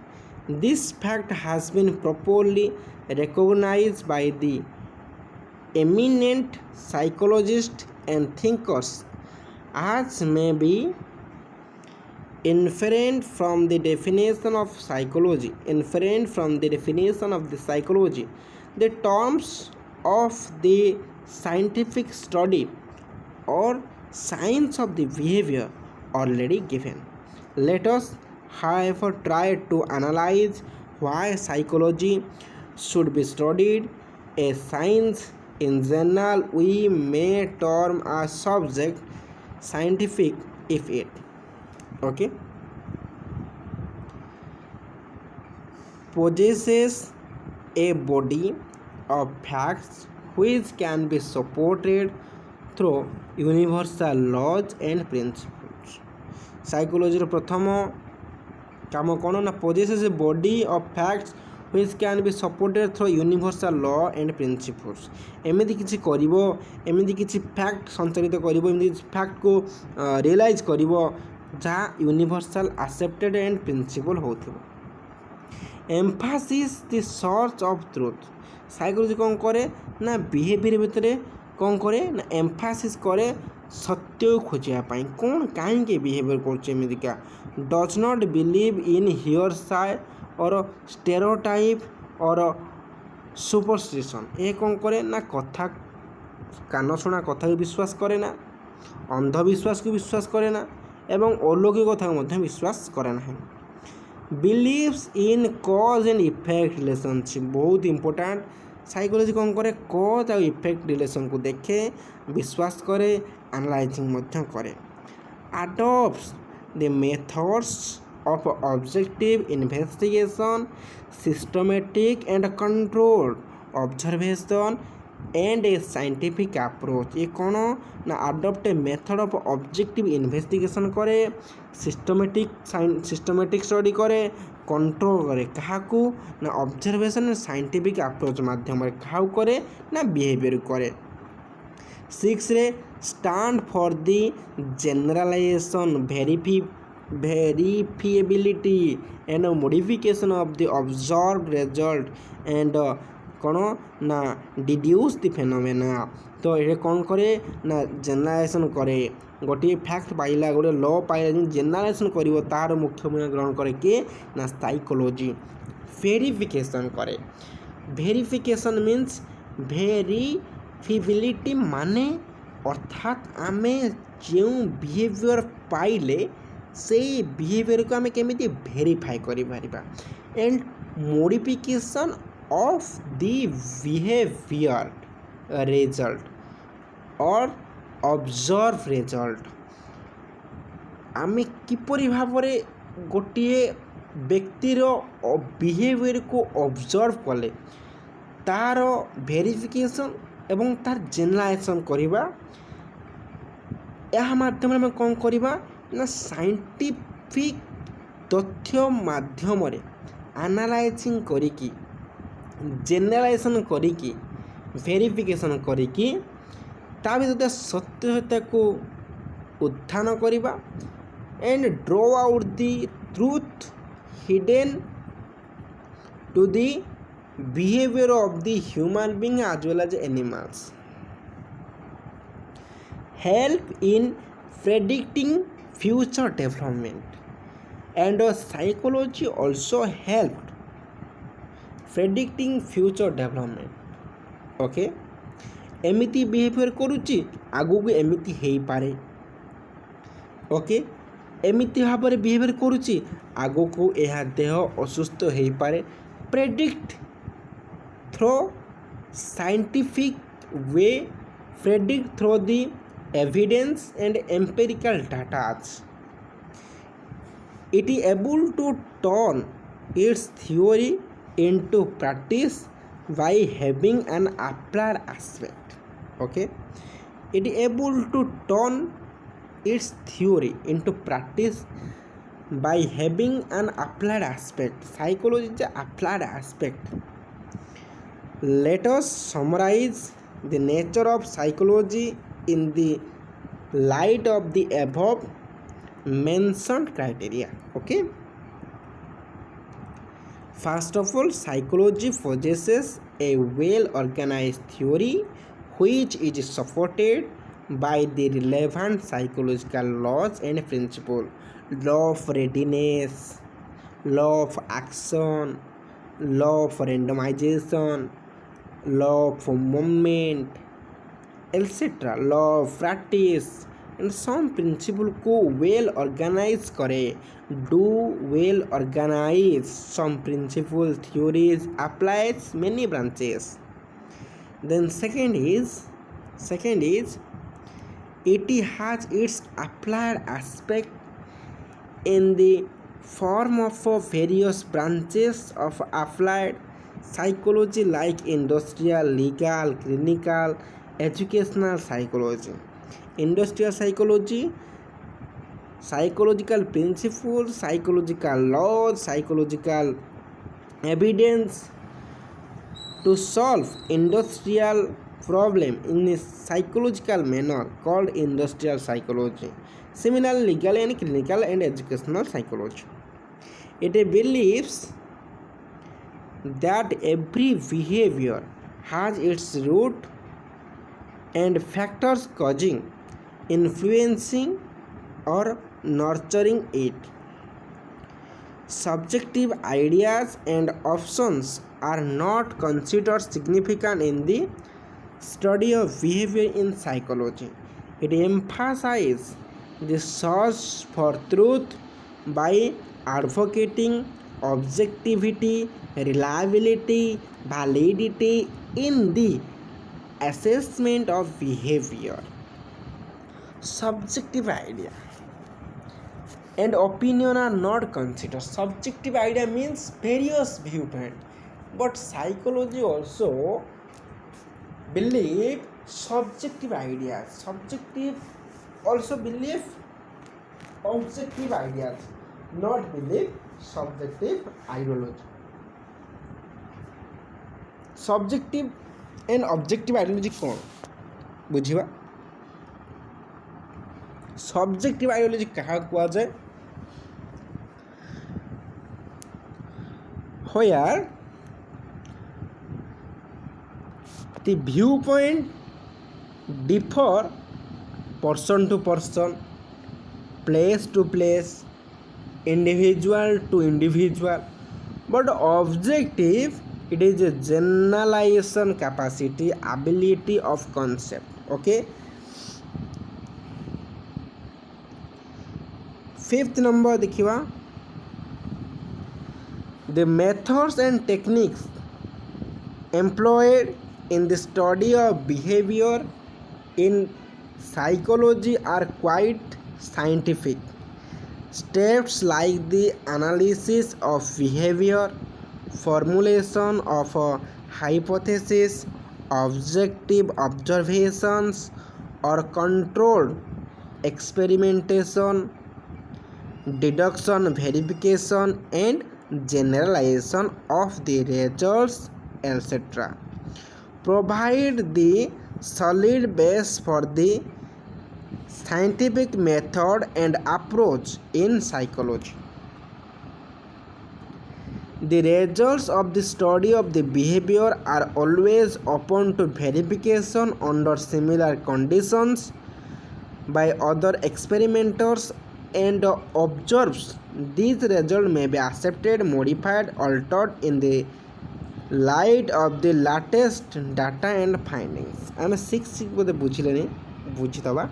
This fact has been properly recognized by the eminent psychologists and thinkers, as may be inferent from the definition of psychology. The terms of the scientific study or science of the behavior already given. Let us, however, try to analyze why psychology should be studied, a science In general, we may term a subject scientific if it, okay, possesses a body of facts which can be supported through universal laws and principles. Psychology प्रथम काम कौन ना possesses a body of facts which can be supported through universal law and principles. एमती किसी करिवो एमती किसी fact संचालित करिवो एमती किसी फैक्ट को रियलाइज करिवो जहाँ यूनिवर्सल एक्सेप्टेड एंड प्रिंसिपल होथिबो. Emphasis the search of truth. Psychology कौन करे ना बिहेवियर भितर कौन करे ना एम्फासिस करे सत्य खोजापी कौन कहीं बिहेवियर करमिका does not believe in hearsay और स्टेरियोटाइप और सुपरस्टिशन. ये कौन करे ना कथा कान शुणा कथा को विश्वास करे ना अंधविश्वास को विश्वास करे ना एवं अलौकिक कथा को विश्वास करे ना. Believes in cause and effect relationship बहुत इंपोर्टेंट. साइकोलॉजी कौन करे कॉज और इफेक्ट रिलेशन को देखे विश्वास करे एनालाइजिंग मध्य करे. Adopts the methods of objective investigation, systematic and controlled observation and a scientific approach. ये कौन ना adopt a method of objective investigation करे systematic study करे कंट्रोल करे क्या ना ऑब्जर्वेशन साइंटिफिक अप्रोच माध्यम क्या करे ना बिहेवियर करे. 6 रे stand for the generalization verifiability and modification of the observed result and कौन ना डिड्यूस द फेनोमेना. तो ये कौन करे ना जेनरालाइजेशन करे गोटे फैक्ट पाइला गोटे लॉ पाइला जेनरालाइजेशन कर तार मुख्य भूमिका ग्रहण करे के ना साइकोलॉजी. वेरिफिकेशन करे. वेरिफिकेशन मीन्स वेरिफिबिलिटी माने अर्थात आमे जो बिहेवियर पाइले से बिहेवियर को आम केमी वेरीफाई कर and modification of the behaviour result और ऑब्जर्व रिजल्ट. आम किपरि भाव गोटे व्यक्तिर बिहेवियर को ऑब्जर्व कले तार वेरिफिकेशन एवं तार जेनरालाइजेशन करवा यह माध्यम कौन करवा ना साइंटिफिक तथ्य माध्यम एनालाइजिंग करिकी जेनरालाइजेशन करिकी वेरिफिकेशन करिकी ता भीतर सत्यता को उत्थान करवा and draw out the truth hidden to the behaviour of the human being as well as animals. Help in predicting future development and psychology also helped predicting future development. okay एमिति behaviour करुच्ची आगु को एमिति हेई पारे. Okay एमिति भाव behaviour करुच्ची आगु को यह देह असुस्थ हेई पारे. Predict through scientific way predict through the evidence and empirical data. It is able to turn its theory into practice by having an applied aspect. okay it is able to turn its theory into practice by having an applied aspect. Psychology is an applied aspect. Let us summarize the nature of psychology in the light of the above mentioned criteria. okay first of all, psychology possesses a well organized theory which is supported by the relevant psychological laws and principles. Law of readiness, law of action, law of randomization, law of movement, etc. Law of practice and some principle को well organise करे. Do well organise some principle theories applies many branches. Then second is it has its applied aspect in the form of various branches of applied psychology like industrial, legal, clinical, educational psychology. Industrial psychology, psychological principles, psychological laws, psychological evidence to solve industrial problem in a psychological manner called industrial psychology. Similarly, legal and clinical and educational psychology. It believes that every behavior has its root and factors causing, influencing, or nurturing it. Subjective ideas and options are not considered significant in the study of behavior in psychology. It emphasizes the search for truth by advocating objectivity, reliability, validity in the assessment of behavior. Subjective idea and opinion are not considered. Subjective idea means various viewpoint, but psychology also believe subjective ideas. Subjective also believe objective ideas, not believe subjective ideology. Subjective and objective ideology कौन बुझिबा subjective ideology कहा कुआ जाए where the viewpoint differ person to person, place to place, individual to individual, but objective it is a generalization capacity, ability of concept. Okay, fifth number देखिवा the methods and techniques employed in the study of behavior in psychology are quite scientific. Steps like the analysis of behavior, formulation of a hypothesis, objective observations, or controlled experimentation, deduction, verification, and generalization of the results, etc., provide the solid base for the scientific method and approach in psychology. The results of the study of the behavior are always open to verification under similar conditions by other experimenters and observers. These results may be accepted, modified, altered in the light of the latest data and findings. I am 6 Bodhe बुझिलेनी बुझितबा.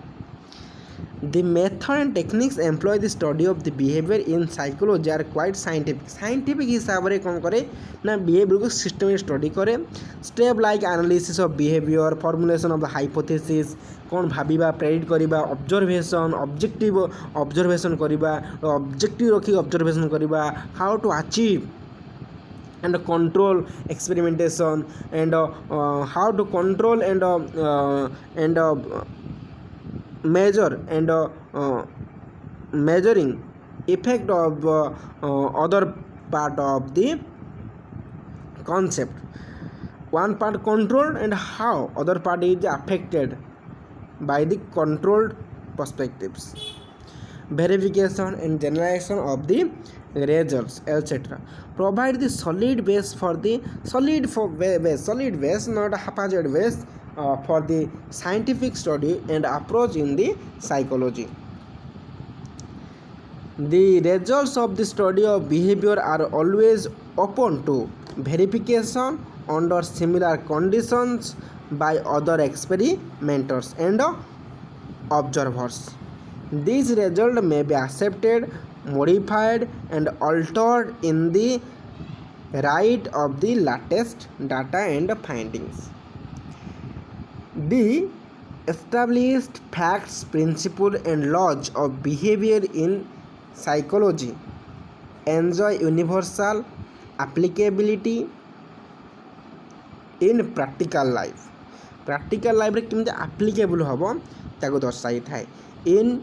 The method and techniques employ the study of the behavior in psychology are quite scientific. Scientific हिसाब रे कौन करे ना behavior को systematic study करे. Step like analysis of behavior, formulation of the hypothesis, कौन भाबिबा, predict करिबा, observation, objective observation करिबा, objective रखी observation करिबा, how to achieve and control experimentation, and how to control and measure and measuring effect of other part of the concept. One part controlled and how other part is affected by the controlled perspectives. Verification and generalization of the results, etc., provide the solid base for the solid base, not a haphazard base, for the scientific study and approach in the psychology. The results of the study of behavior are always open to verification under similar conditions by other experimenters and observers. These results may be accepted, modified, and altered in the light of the latest data and findings. The established facts, principles, and laws of behavior in psychology enjoy universal applicability in practical life. Practical life रे केमते applicable हबो ताको दर्शाई थाए. In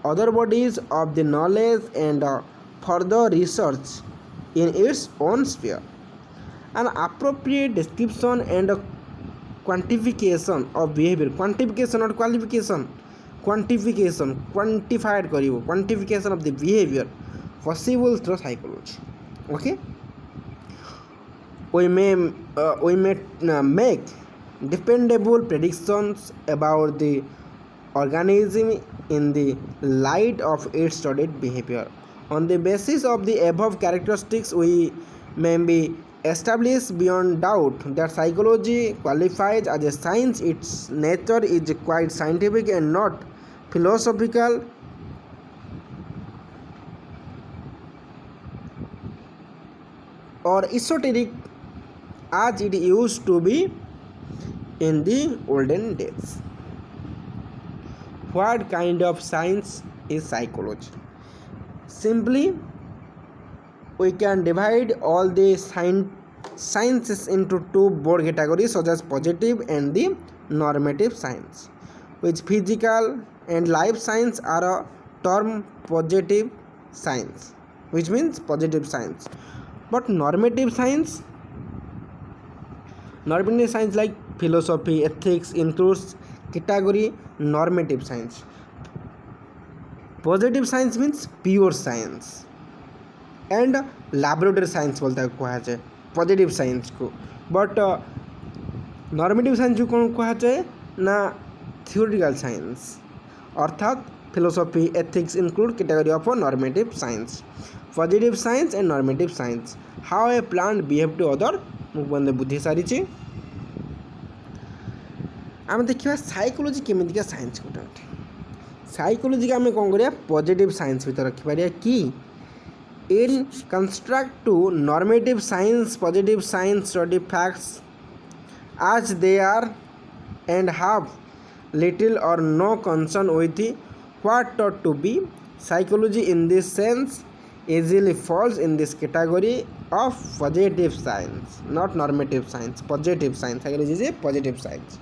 other bodies of the knowledge and further research in its own sphere. An appropriate description and quantification of behavior. Quantification or qualification. Quantified करिवो. Quantification of the behavior possible through psychology. Okay. We may make dependable predictions about the organism in the light of its studied behavior. On the basis of the above characteristics, we may be established beyond doubt that psychology qualifies as a science. Its nature is quite scientific and not philosophical or esoteric as it used to be in the olden days. What kind of science is psychology? Simply, we can divide all the sciences into two broad categories such as positive and the normative science, which physical and life science are a term positive science, which means positive science. But normative science like philosophy, ethics includes category normative science. Positive science means pure science and laboratory science बोलता है कहा जाए positive science को. But normative science को कौन कहा जाए ना थियोरिटिकल साइंस अर्थात philosophy ethics include category of normative science. Positive science and normative science how a plant behave to other मुझे बंदे बुद्धि सारी आम देखा साइकोलोजी केमिका साइंस गोटे साइकोलोजी आम कौन करिया पॉजिटिव साइंस भीतर रखिपारिया कि in construct to normative science positive science study facts as they are and have little or no concern with what taught to be. Psychology in this sense easily falls in this category of positive science, not normative science. Positive science. Psychology is a positive science.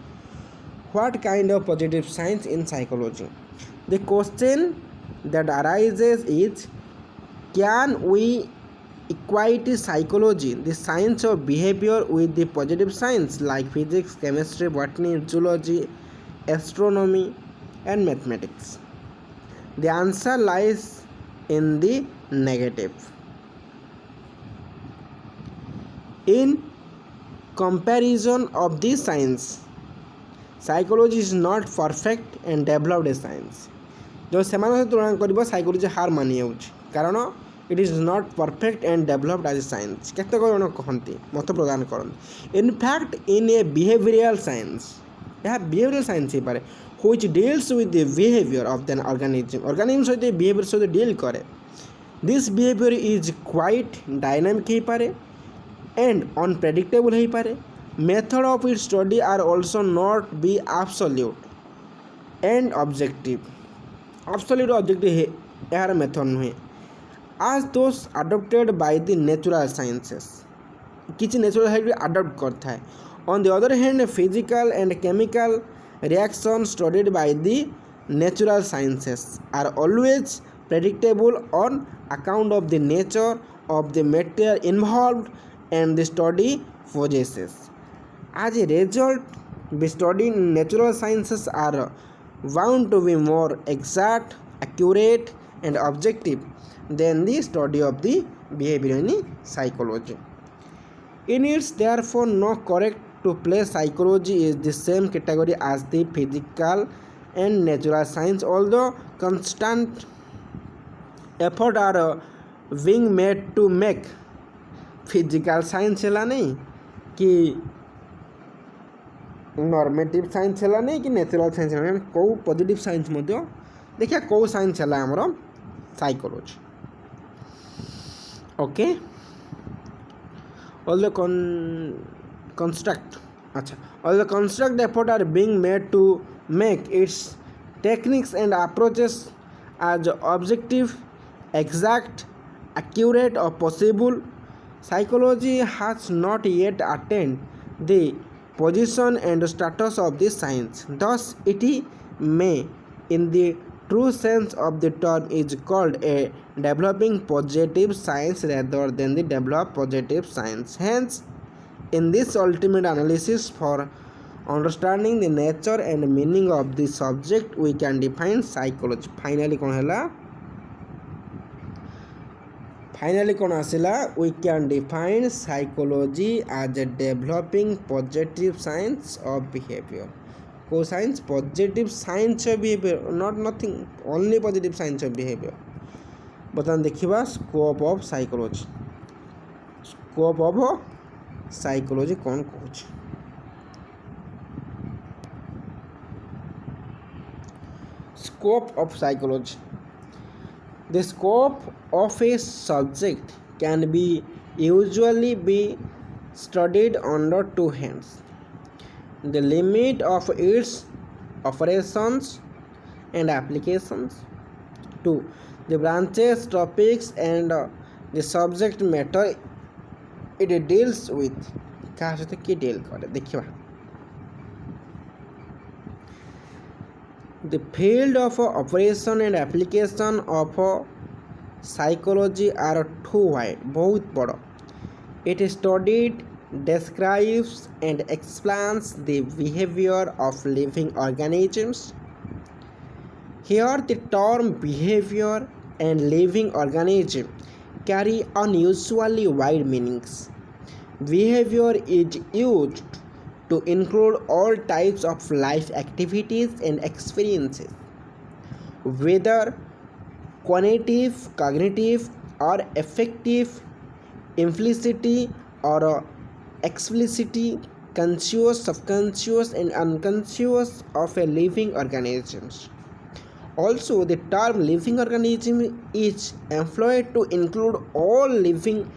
What kind of positive science in psychology? The question that arises is, can we equate psychology, the science of behavior, with the positive science like physics, chemistry, botany, zoology, astronomy, and mathematics? The answer lies in the negative. In comparison of this science, psychology is not perfect and developed a science. जो सेमान तुलना कर psychology हार मानि कारण it is not perfect and developed as a science केतेक जन कहती मत प्रदान करते. In fact in a behavioural science यह बिहेवियरल साइंस हो पाए which deals with the behaviour of than organism सहित बिहेवियर सहित डील करे. This behaviour is quite dynamic हो पाए एंड अनप्रेडिक्टेबल हो पाए. Method of it study are also not be absolute and objective. Absolute objective यार मेथड नुहे as those adopted by the natural sciences. किसी नेचुरल साइंस भी adopt करता है. On the other hand, physical and chemical reactions studied by the natural sciences are always predictable on account of the nature of the material involved and the study possesses. As a result, the study in natural sciences are bound to be more exact, accurate, and objective than the study of the behavior in psychology. In it's therefore not correct to place psychology is the same category as the physical and natural science, although constant effort are being made to make physical science है नहीं कि normative science है नहीं कि natural science है कौ positive science मध्य देखिए कौ साइंस है आमर psychology. Okay, all the construct Acha. All the construct effort are being made to make its techniques and approaches as objective, exact, accurate or possible. Psychology has not yet attained the position and status of this science. Thus, it may, in the true sense of the term, is called a developing positive science rather than the developed positive science. Hence, in this ultimate analysis for understanding the nature and meaning of the subject, we can define psychology. Finally कौन आसिला we can define psychology as a developing positive science of behavior. को science positive science of behavior, not nothing, only positive science of behavior. बर्तमान देखिबा scope of psychology. Scope of psychology कौन कहूँ. Scope of psychology. The scope of a subject can be usually be studied under two heads. The limit of its operations and applications. 2. The branches, topics and the subject matter it deals with. क्या सहित कि deal करे देखिबा. The field of operation and application of psychology are too wide, बहुत बड़ा. It studied, describes and explains the behavior of living organisms. Here the term behavior and living organism carry unusually wide meanings. Behavior is used to include all types of life activities and experiences, whether cognitive or affective, implicit or explicit, conscious, subconscious and unconscious of a living organisms. Also, the term living organism is employed to include all living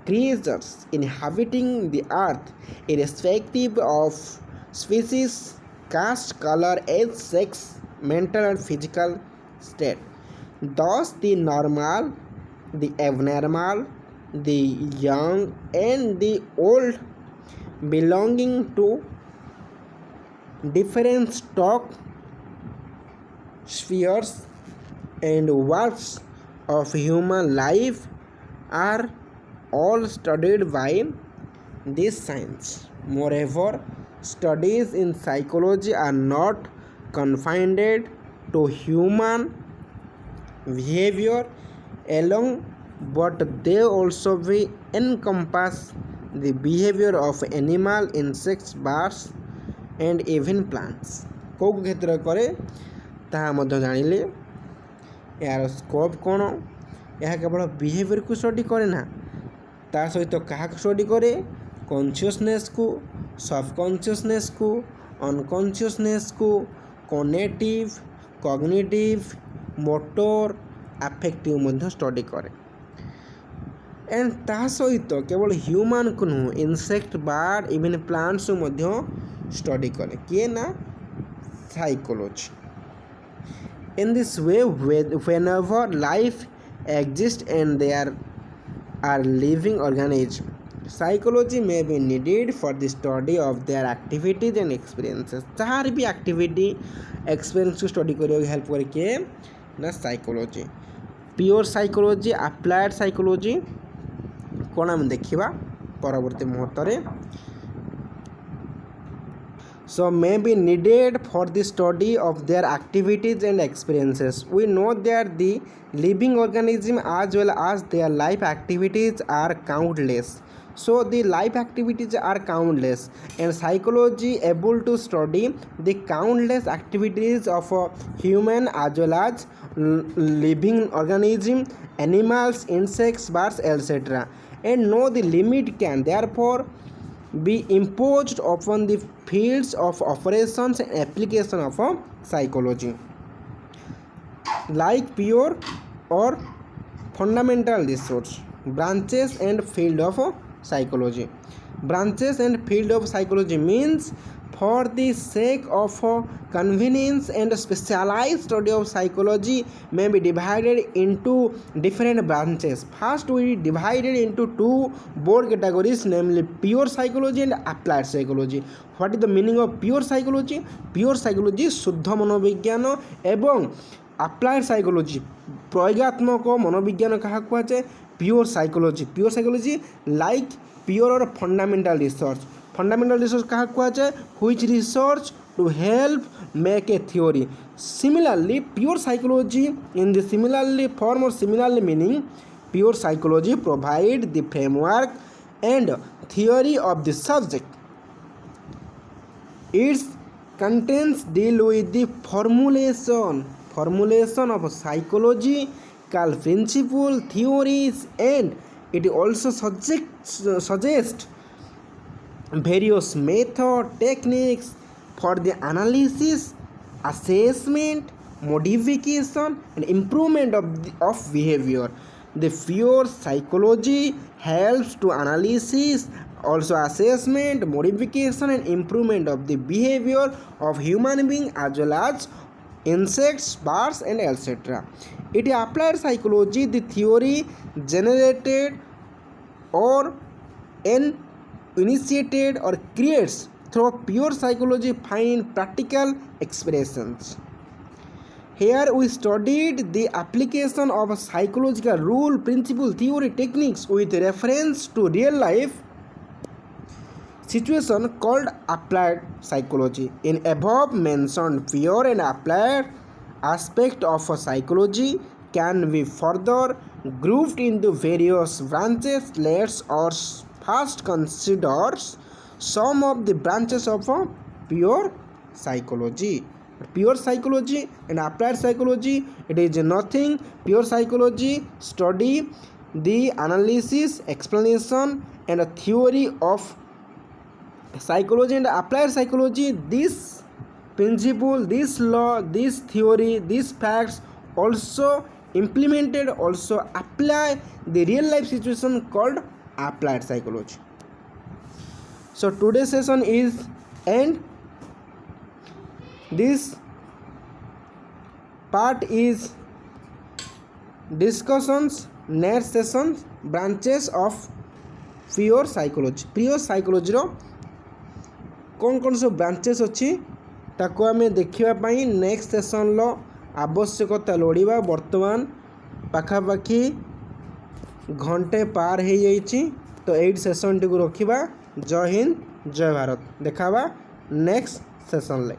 creatures inhabiting the earth, irrespective of species, caste, color, age, sex, mental and physical state. Thus, the normal, the abnormal, the young and the old belonging to different stock, spheres and works of human life are all studied by this science. Moreover, studies in psychology are not confined to human behavior alone, but they also encompass the behavior of animal, insects, birds and even plants. को क्षेत्र करे ताहा मध्य जानिले. यार scope कौन, यह केवल behaviour को study करे ना, ता सहित क्या स्टडी करे, कॉन्शियसनेस को, सबकॉन्शियसनेस को, अनकॉन्शियसनेस को, कॉग्निटिव, मोटर, अफेक्टिव मध्य स्टडी करे. एंड ता सहित केवल ह्यूमन को नुह, इनसेक्ट, बर्ड, इवन प्लांट्स मध्य स्टडी करे किए ना psychology. In this way, whenever life exists and there are living organisms, psychology may be needed for the study of their activities and experiences. जहाँ भी activity experience को study करियो help करके ना psychology. Pure psychology, applied psychology कौन हम देखिबा परवर्ती मुहूर्तरे. So may be needed for the study of their activities and experiences. We know that the living organism as well as their life activities are countless. So the life activities are countless and psychology able to study the countless activities of human as well as living organism, animals, insects, birds, etc. and know the limit can therefore be imposed upon the fields of operations and application of psychology, like pure or fundamental research, branches and field of psychology. branches and field of psychology means for the sake of convenience and specialized study of psychology may be divided into different branches. First we divided into two broad categories, namely pure psychology and applied psychology. What is the meaning of pure psychology? Pure psychology शुद्ध मनोविज्ञान एवं applied psychology प्रयोगात्मक मनोविज्ञान क्या कहुए pure psychology. Pure psychology like pure or fundamental research. Fundamental research क्या कहुए which research to help make a theory. Similarly pure psychology in the similarly form or similarly meaning, pure psychology provide the framework and theory of the subject. Its contents deal with the formulation of psychological principle theories, and it also suggests various method techniques for the analysis, assessment, modification and improvement of behavior. The pure psychology helps to analysis, also assessment, modification and improvement of the behavior of human being as well as insects, birds and etc. It applied psychology, the theory generated or initiated or creates through pure psychology find practical expressions. Here we studied the application of a psychological rule, principle, theory, techniques with reference to real life situation called applied psychology. In above mentioned pure and applied aspect of psychology can be further grouped into various branches. Let's first consider some of the branches of pure psychology. Pure psychology and applied psychology, it is nothing. Pure psychology study the analysis, explanation and a theory of psychology, and applied psychology this principle, this law, this theory, these facts also implemented, also apply the real life situation called applied psychology. So today's session is end. This part is discussions. Next session branches of pure psychology. Pure psychology रो कौन सब branches अच्छी ताको आम देखापी next session लो आवश्यकता लोड़ा. बर्तमान पाखापाखि घंटे पार हो जाइए, तो 8 सेसन टी रखा. जय हिंद जय भारत. देखा नेक्स्ट सेसन ले.